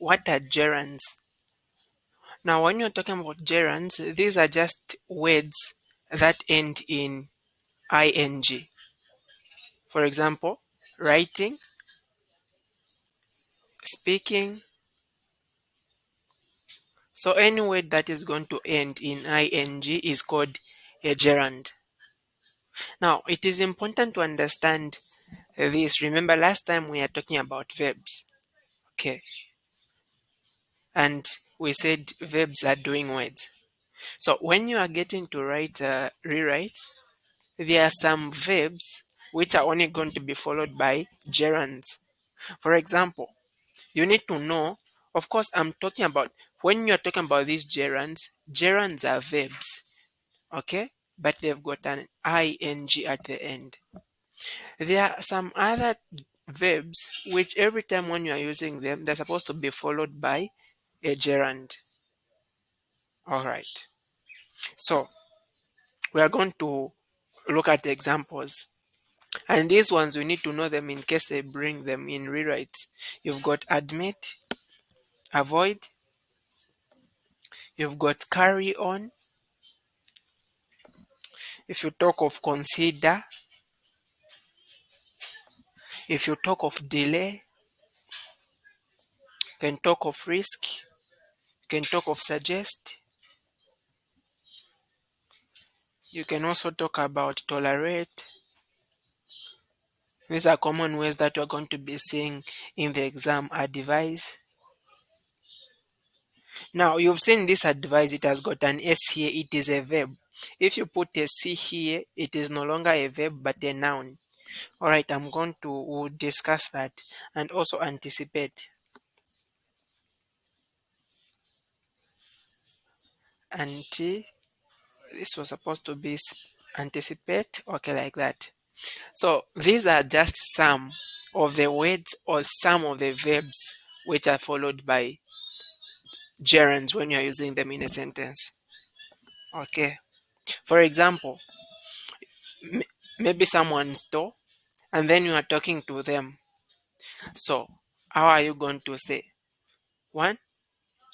what are gerunds? Now, when you're talking about gerunds, these are just words that end in ing. For example, writing, speaking. So any word that is going to end in ing is called a gerund. Now, it is important to understand this. Remember, last time we are talking about verbs. Okay. And we said verbs are doing words. So when you are getting to write rewrite, there are some verbs which are only going to be followed by gerunds. For example, you need to know, of course, I'm talking about when you're talking about these gerunds are verbs, okay? But they've got an ing at the end. There are some other verbs which every time when you are using them, they're supposed to be followed by a gerund. All right. So we are going to look at the examples. And these ones, we need to know them in case they bring them in rewrites. You've got admit, avoid, you've got carry on. If you talk of consider, if you talk of delay, you can talk of risk, you can talk of suggest, you can also talk about tolerate. These are common ways that you're going to be seeing in the exam. Advise. Now, you've seen this advise, it has got an S here, it is a verb. If you put a C here, it is no longer a verb but a noun. All right, I'm going to we'll discuss that and also anticipate. This was supposed to be anticipate, okay, like that. So these are just some of the words or some of the verbs which are followed by gerunds when you're using them in a sentence. Okay. For example, maybe someone's door and then you are talking to them. So how are you going to say? One,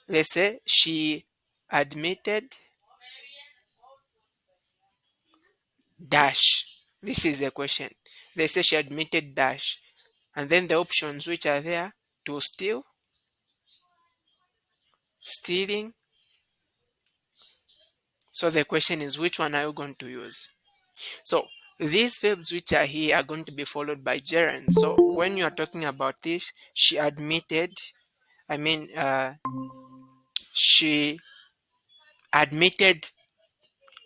let's say she admitted dash. This is the question. They say she admitted dash. And then the options which are there: to steal, stealing. So the question is, which one are you going to use? So these verbs which are here are going to be followed by gerunds. So when you are talking about this, she admitted, she admitted,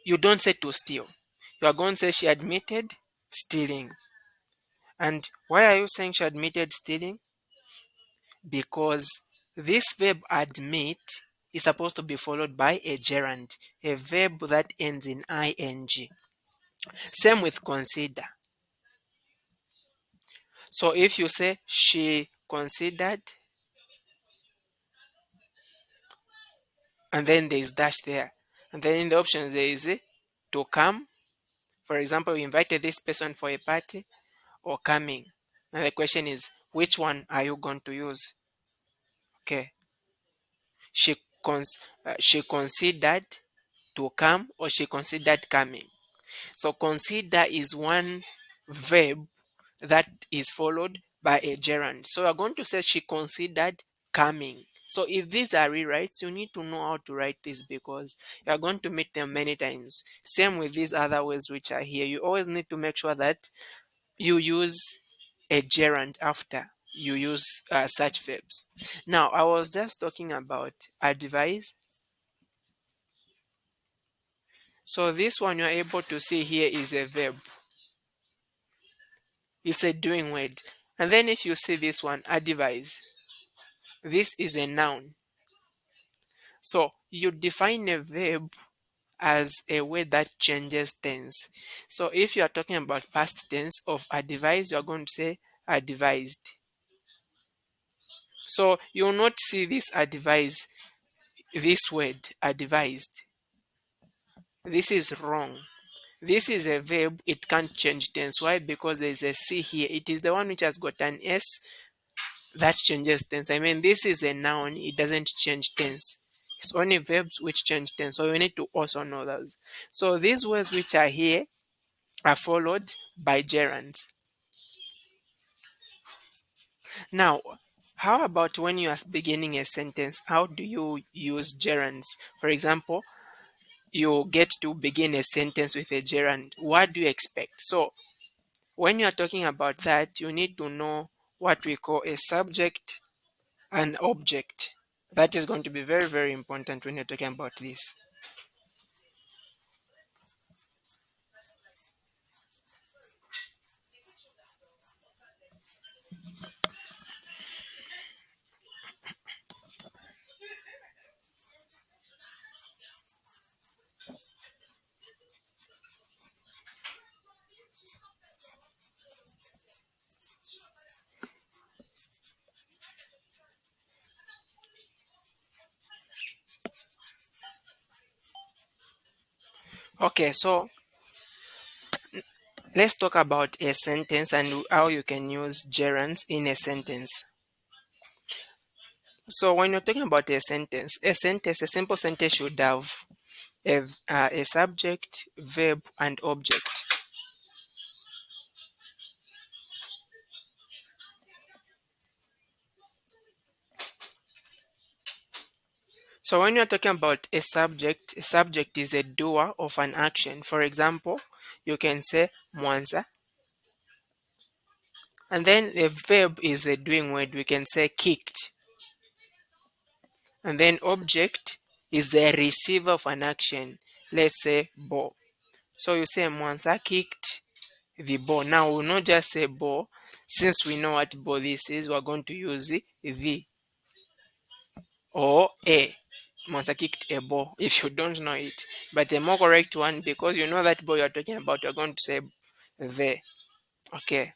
you don't say to steal. You are going to say she admitted stealing. And why are you saying she admitted stealing? Because this verb admit is supposed to be followed by a gerund, a verb that ends in ing. Same with consider. So if you say she considered, and then there is dash there, and then in the options there is to come. For example, you invited this person for a party, or coming. And the question is, which one are you going to use? Okay. She considered to come, or she considered coming. So consider is one verb that is followed by a gerund. So we're going to say she considered coming. So if these are rewrites, you need to know how to write this because you are going to meet them many times. Same with these other words which are here. You always need to make sure that you use a gerund after you use such verbs. Now, I was just talking about advise. So this one you're able to see here is a verb. It's a doing word. And then if you see this one, advise, this is a noun. So you define a verb as a word that changes tense. So if you are talking about past tense of advise, you are going to say advised. So you will not see this advise, this word advised. This is wrong. This is a verb, it can't change tense. Why? Because there is a C here. It is the one which has got an S that changes tense. I mean, this is a noun, it doesn't change tense. It's only verbs which change tense. So you need to also know those. So these words which are here are followed by gerunds. Now, how about when you are beginning a sentence? How do you use gerunds? For example, you get to begin a sentence with a gerund. What do you expect? So when you are talking about that, you need to know what we call a subject and object. That is going to be very, very important when you're talking about this. Okay, so let's talk about a sentence and how you can use gerunds in a sentence. So when you're talking about a simple sentence should have a subject, verb, and object. So when you're talking about a subject is a doer of an action. For example, you can say mwanza, and then the verb is the doing word. We can say kicked, and then object is the receiver of an action. Let's say ball. So you say mwanza kicked the ball. Now we'll not just say ball. Since we know what ball this is, we're going to use the or a. Mwanza kicked a ball if you don't know it. But the more correct one, because you know that ball you're talking about, you're going to say the. Okay.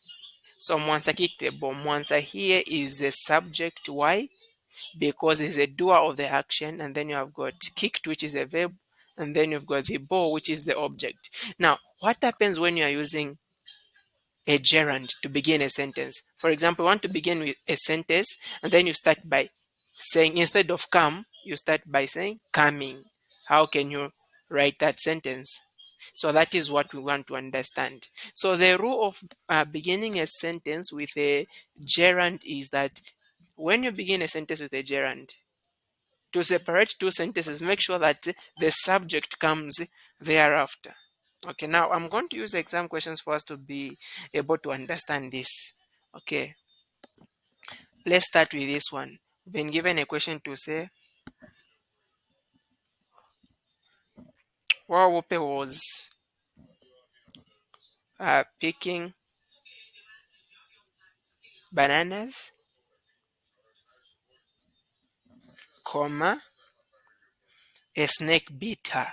So Mwanza kicked the ball. Mwanza here is the subject. Why? Because it's a doer of the action, and then you have got kicked, which is a verb, and then you've got the ball, which is the object. Now, what happens when you are using a gerund to begin a sentence? For example, you want to begin with a sentence, and then you start by saying, instead of come, you start by saying coming. How can you write that sentence? So that is what we want to understand. So the rule of beginning a sentence with a gerund is that when you begin a sentence with a gerund, to separate two sentences, make sure that the subject comes thereafter. Okay, now I'm going to use exam questions for us to be able to understand this. Okay, let's start with this one. We've been given a question to say, Wawope was picking bananas, comma, a snake bit her.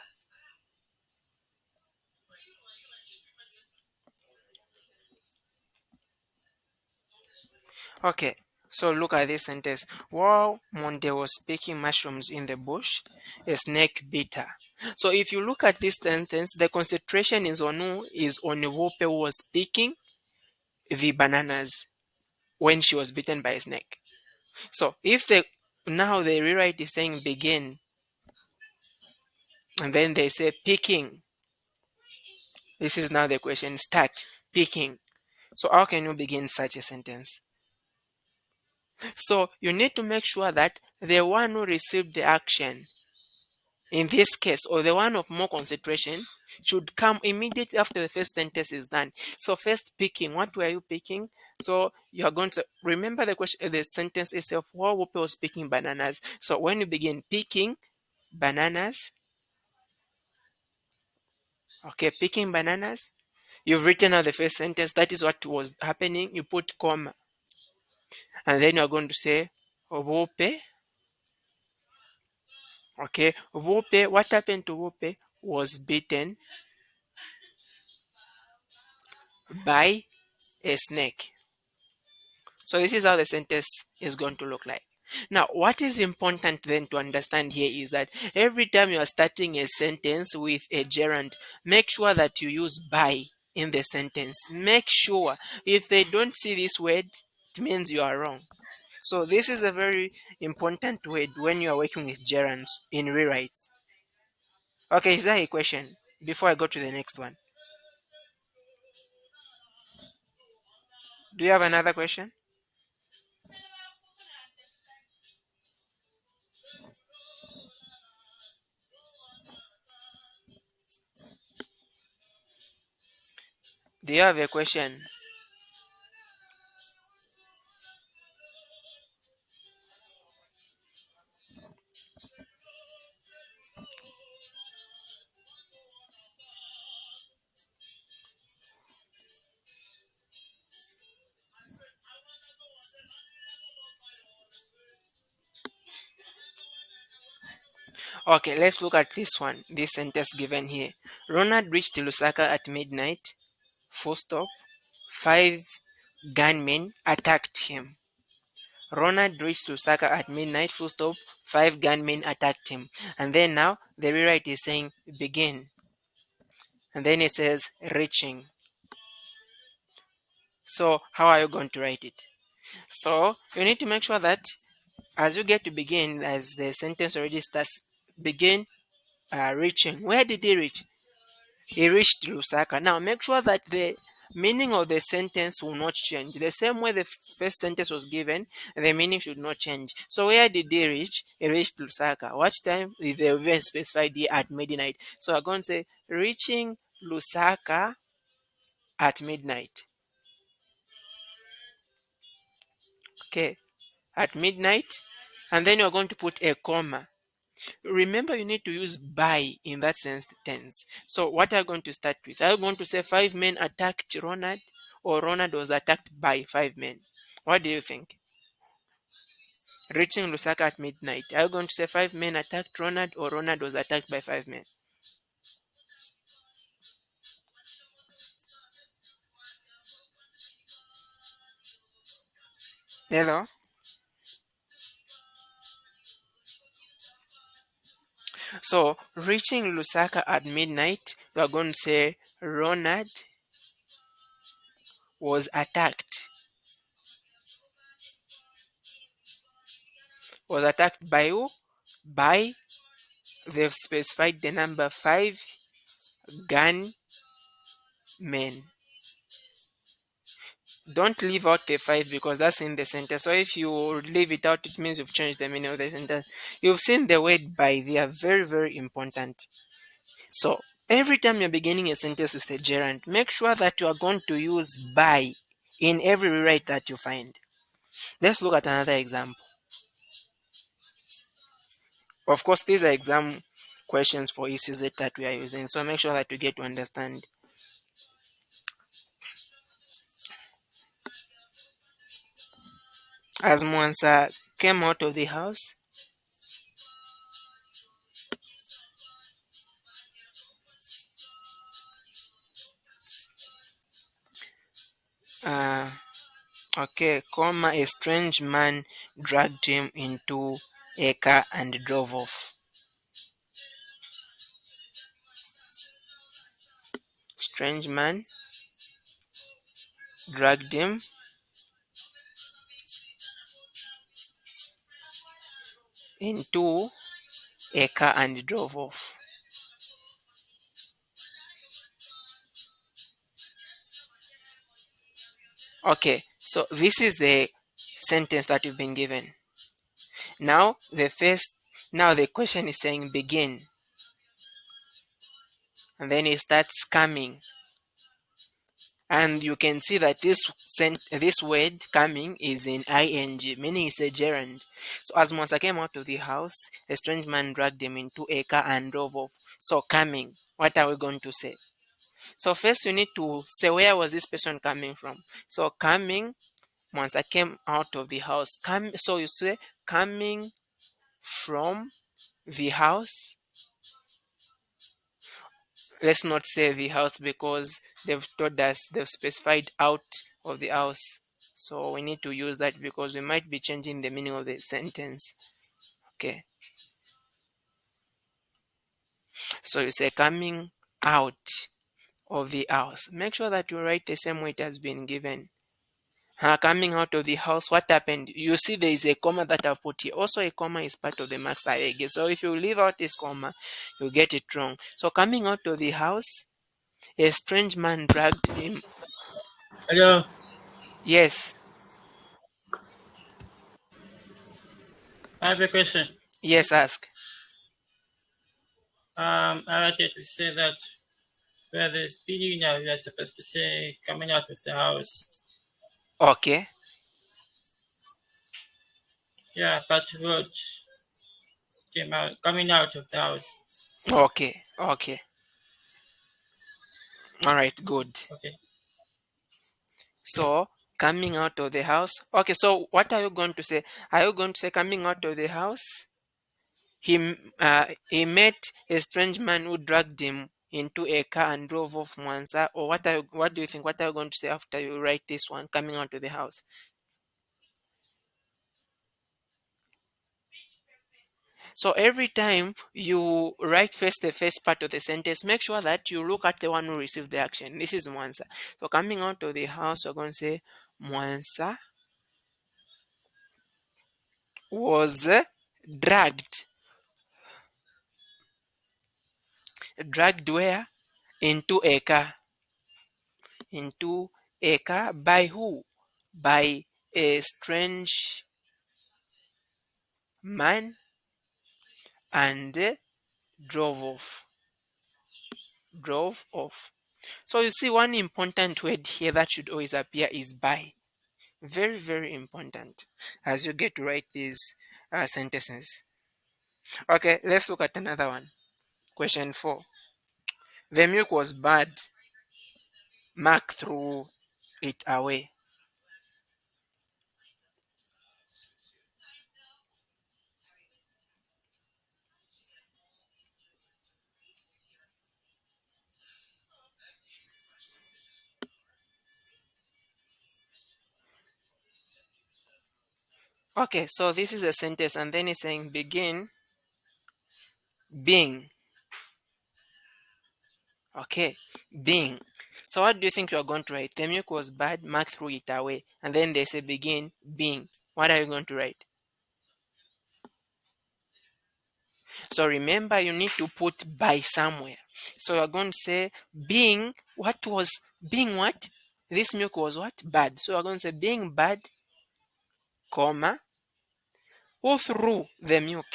Okay, so look at this sentence. While Monde was picking mushrooms in the bush, a snake bit her. So if you look at this sentence, the concentration is on who? Is on Wope who was picking the bananas when she was bitten by a snake. So if they now they rewrite is saying begin, and then they say picking. This is now the question. Start picking. So how can you begin such a sentence? So you need to make sure that the one who received the action in this case, or the one of more concentration, should come immediately after the first sentence is done. So first picking, what were you picking? So you are going to remember the question, the sentence itself. While Whoopi was picking bananas. So when you begin picking bananas, okay, picking bananas, you've written out the first sentence. That is what was happening. You put comma, and then you're going to say Whoopi. Okay, Whoopi. What happened to Whoopi was bitten by a snake. So this is how the sentence is going to look like. Now, what is important then to understand here is that every time you are starting a sentence with a gerund, make sure that you use by in the sentence. Make sure if they don't see this word, it means you are wrong. So this is a very important word when you are working with gerunds in rewrites. Okay, is that a question? Before I go to the next one, do you have another question? Do you have a question? Okay, let's look at this one. This sentence given here. Ronald reached Lusaka at midnight. Full stop. Five gunmen attacked him. Ronald reached Lusaka at midnight. Full stop. Five gunmen attacked him. And then now the rewrite is saying begin. And then it says reaching. So how are you going to write it? So you need to make sure that as you get to begin, as the sentence already starts, begin reaching. Where did he reach? He reached Lusaka. Now make sure that the meaning of the sentence will not change. The same way the first sentence was given, the meaning should not change. So where did he reach? He reached Lusaka. What time? Is the event specified here at midnight. So I'm going to say reaching Lusaka at midnight. Okay, at midnight, and then you're going to put a comma. Remember, you need to use by in that sentence. So what are you going to start with? Are you going to say five men attacked Ronald, or Ronald was attacked by five men? What do you think? Reaching Lusaka at midnight. Are you going to say five men attacked Ronald, or Ronald was attacked by five men? Hello? So reaching Lusaka at midnight, we are going to say Ronald was attacked. Was attacked by who? By, they've specified the number five gunmen. Don't leave out the five because that's in the sentence. So if you leave it out, it means you've changed the meaning of the sentence. You've seen the word by, they are very, very important. So every time you're beginning a sentence with a gerund, make sure that you are going to use by in every rewrite that you find. Let's look at another example. Of course, these are exam questions for ECZ that we are using, so make sure that you get to understand. As Mwansa came out of the house, uh, okay, comma, a strange man dragged him into a car and drove off. Strange man dragged him into a car and drove off. Okay, so this is the sentence that you've been given. Now the question is saying begin, and then it starts coming. And you can see that this word coming is in ing, meaning it's a gerund. So as Musa came out of the house, a strange man dragged him into a car and drove off. So coming, what are we going to say? So first you need to say where was this person coming from. So coming, Musa came out of the house. So you say coming from the house. Let's not say the house because they've told us, they've specified out of the house, so we need to use that because we might be changing the meaning of the sentence. Okay, so you say coming out of the house. Make sure that you write the same way it has been given, Coming out of the house, what happened? You see there is a comma that I've put here. Also, a comma is part of the marks that I give. So if you leave out this comma, you get it wrong. So coming out of the house, a strange man dragged him. Hello, Yes, I have a question. yes, ask. I wanted to say that where there's speeding now, you're supposed to say coming out of the house. Okay, Yeah, but road came out, coming out of the house. okay, okay. All right, good. Okay. So coming out of the house. Okay, so what are you going to say? Are you going to say coming out of the house? He met a strange man who dragged him into a car and drove off Mwanza. Or what do you think? What are you going to say after you write this one? Coming out of the house. So every time you write first the first part of the sentence, make sure that you look at the one who received the action. This is Mwanza. So coming out of the house, we're going to say Mwanza was dragged. Dragged where? Into a car. Into a car by who? By a strange man and drove off. Drove off. So you see, one important word here that should always appear is by. Very, very important as you get to write these sentences. Okay, let's look at another one. Question 4. The milk was bad. Mark threw it away. Okay, so this is a sentence, and then it's saying begin being. Okay, being. So what do you think you are going to write? The milk was bad, Mark threw it away. And then they say begin being. What are you going to write? So remember, you need to put by somewhere. So you're going to say being, what was, being what? This milk was what? Bad. So you're going to say being bad, comma, who threw the milk?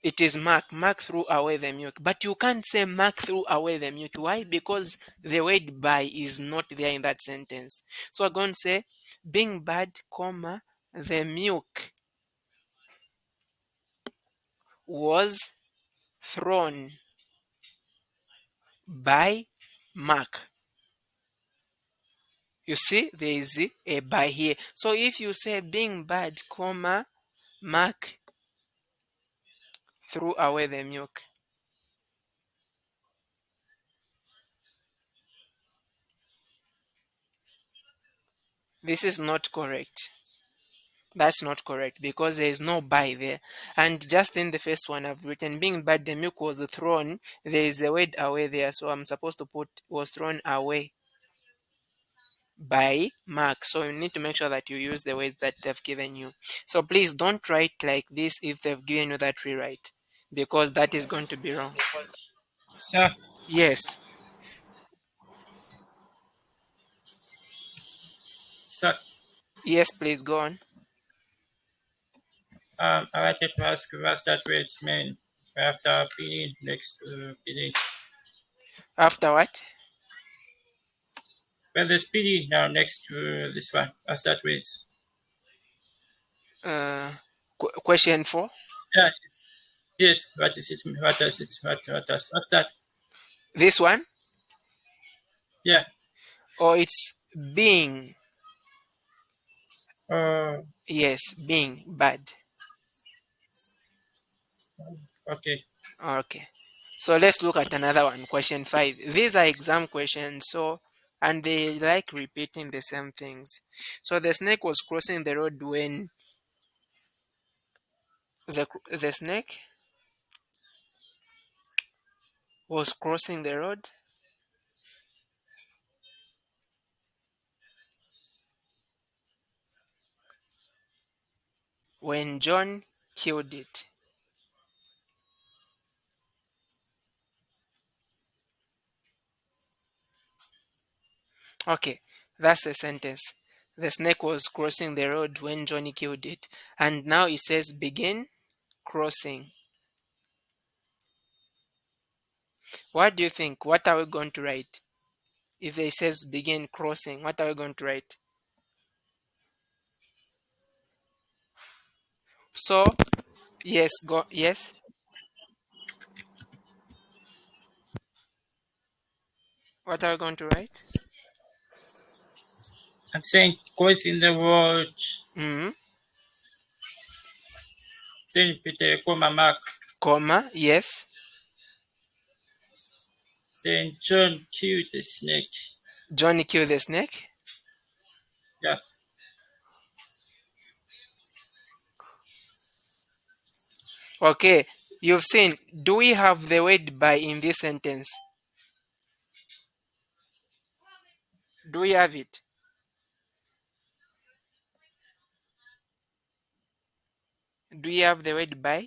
It is Mark. Mark threw away the milk. But you can't say Mark threw away the milk. Why? Because the word by is not there in that sentence. So we're going to say being bad, comma, the milk was thrown by Mark. You see, there is a by here. So if you say being bad, comma, Mark threw away the milk. This is not correct. That's not correct because there is no by there. And just in the first one I've written being bad, the milk was thrown. There is a word away there, so I'm supposed to put was thrown away by Mark. So you need to make sure that you use the words that they've given you. So please don't write like this if they've given you that rewrite, because that is going to be wrong. So, Yes. so Yes, please go on. I wanted to ask what's that word's mean after being next to being. After what? When there's speeding now next to this one, what's that word's? Uh, question 4. Yeah, yes, what is it? What does it? What's that? This one? Yeah. Or it's being. Oh, Yes, being bad. okay. Okay. So let's look at another one, question 5. These are exam questions, so and they like repeating the same things. So the snake was crossing the road when the snake was crossing the road. when John killed it. Okay, that's the sentence. The snake was crossing the road when Johnny killed it. And now it says begin crossing. What do you think? What are we going to write? If it says begin crossing, what are we going to write? So, yes, go, yes. What are we going to write? I'm saying crossing the road, Hmm. then you put a comma mark. Comma, yes. Then John killed the snake. Johnny killed the snake. Yeah, Okay, you've seen. Do we have the word by in this sentence? Do we have it? Do we have the word by?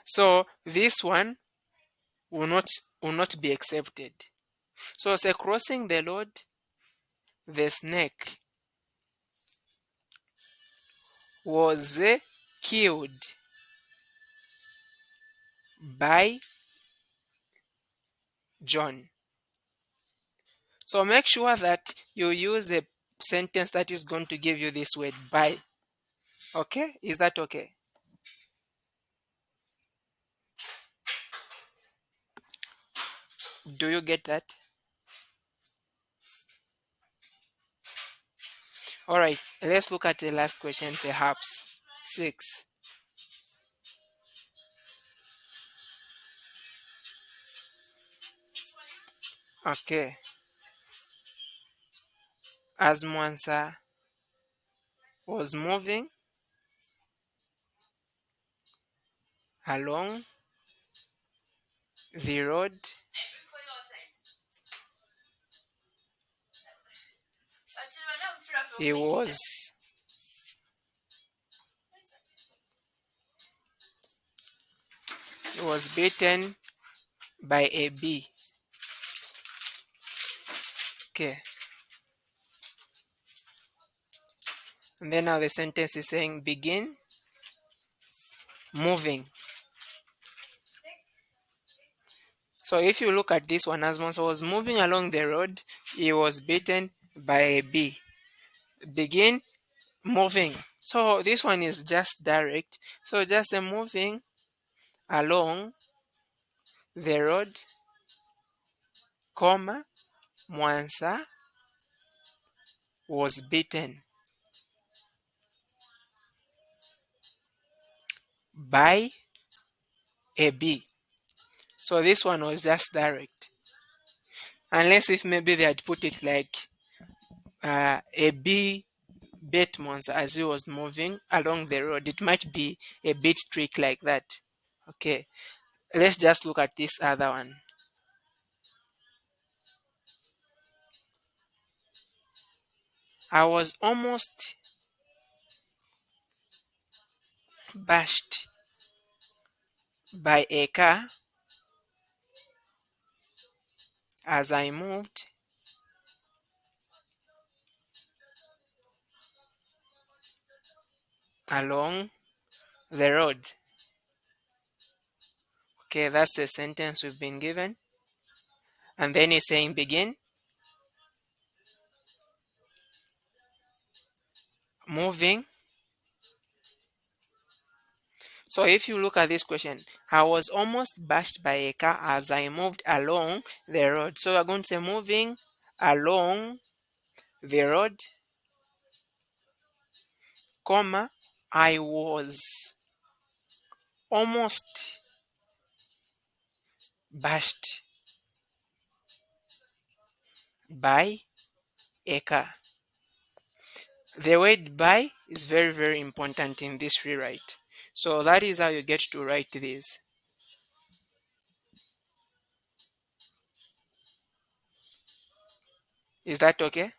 So this one will not will not be accepted. So say crossing the road, the snake was killed by John. So make sure that you use a sentence that is going to give you this word by. Okay? Is that okay? Do you get that? All right. Let's look at the last question, perhaps. 6. Okay. As Mwansa was moving along the road, he was bitten by a bee. Okay. And then now the sentence is saying begin moving. So if you look at this one, as Mwansa was moving along the road, he was bitten by a bee. Begin moving. So this one is just direct. So just moving along the road, comma, Mwansa was bitten by a bee. So this one was just direct. Unless if maybe they had put it like a bee bit Mwansa as he was moving along the road. It might be a bit trick like that. Okay. Let's just look at this other one. I was almost bashed by a car as I moved along the road. Okay, that's the sentence we've been given. And then he's saying begin moving. So if you look at this question, I was almost bashed by a car as I moved along the road. So we're going to say moving along the road, comma, I was almost bashed by a car. The word by is very, very important in this rewrite. So that is how you get to write this. Is that okay?